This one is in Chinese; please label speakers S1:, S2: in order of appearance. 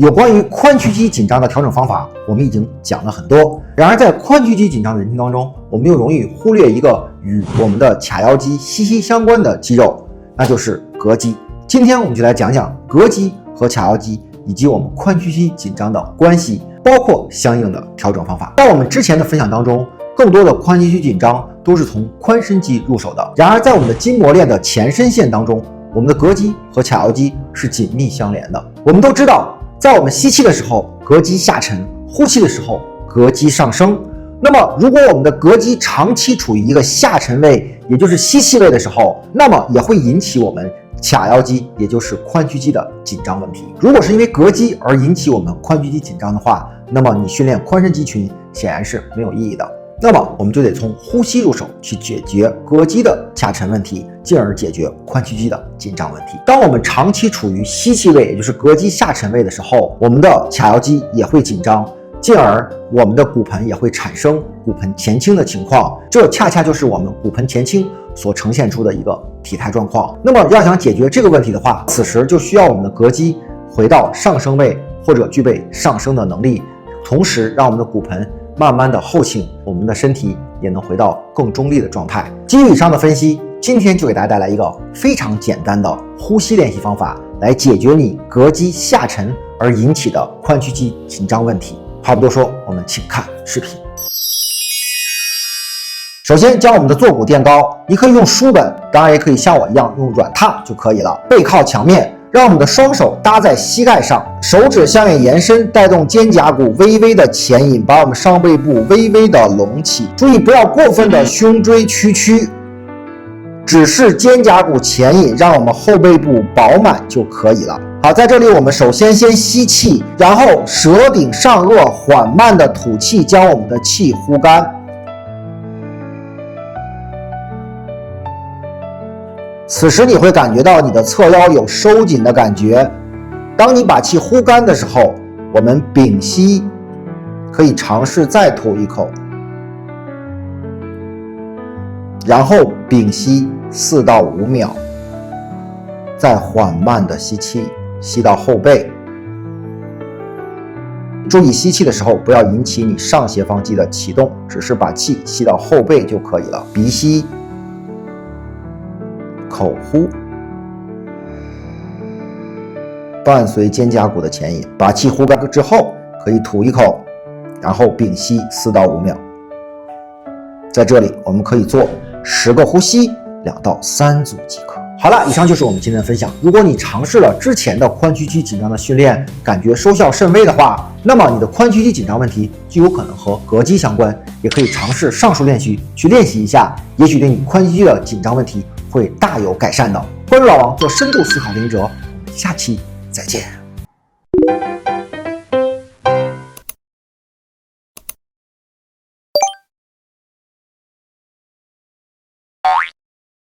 S1: 有关于髋屈肌紧张的调整方法，我们已经讲了很多。然而，在髋屈肌紧张的人群当中，我们又容易忽略一个与我们的髂腰肌息息相关的肌肉，那就是膈肌。今天我们就来讲讲膈肌和髂腰肌以及我们髋屈肌紧张的关系，包括相应的调整方法。在我们之前的分享当中，更多的髋屈肌紧张都是从髋伸肌入手的。然而，在我们的筋膜链的前伸线当中，我们的膈肌和髂腰肌是紧密相连的。我们都知道，在我们吸气的时候，膈肌下沉；呼气的时候，膈肌上升。那么，如果我们的膈肌长期处于一个下沉位，也就是吸气位的时候，那么也会引起我们髂腰肌，也就是髋屈肌的紧张问题。如果是因为膈肌而引起我们髋屈肌紧张的话，那么你训练髋伸肌群显然是没有意义的。那么我们就得从呼吸入手去解决膈肌的下沉问题，进而解决髋屈肌的紧张问题。当我们长期处于吸气位，也就是膈肌下沉位的时候，我们的髂腰肌也会紧张，进而我们的骨盆也会产生骨盆前倾的情况。这恰恰就是我们骨盆前倾所呈现出的一个体态状况。那么要想解决这个问题的话，此时就需要我们的膈肌回到上升位，或者具备上升的能力，同时让我们的骨盆慢慢的后倾，我们的身体也能回到更中立的状态。基于以上的分析，今天就给大家带来一个非常简单的呼吸练习方法，来解决你膈肌下沉而引起的髋屈肌紧张问题。话不多说，我们请看视频。首先将我们的坐骨垫高，你可以用书本，当然也可以像我一样用软榻就可以了。背靠墙面，让我们的双手搭在膝盖上，手指向外延伸，带动肩胛骨微微的前引，把我们上背部微微的隆起。注意不要过分的胸椎屈，只是肩胛骨前引，让我们后背部饱满就可以了。好，在这里我们首先吸气，然后舌顶上颚缓慢的吐气，将我们的气呼干。此时你会感觉到你的侧腰有收紧的感觉。当你把气呼干的时候，我们屏息，可以尝试再吐一口，然后屏息4到5秒，再缓慢的吸气，吸到后背。注意吸气的时候不要引起你上斜方肌的启动，只是把气吸到后背就可以了。鼻吸，口呼，伴随肩胛骨的前引。把气呼干之后，可以吐一口，然后屏息4到5秒。在这里我们可以做10个呼吸，2到3组即可。好了，以上就是我们今天的分享。如果你尝试了之前的髋屈肌紧张的训练，感觉收效甚微的话，那么你的髋屈肌紧张问题就有可能和膈肌相关。也可以尝试上述练习去练习一下，也许对你髋屈肌的紧张问题会大有改善的。关注老王，做深度思考的赢者，我们下期再见。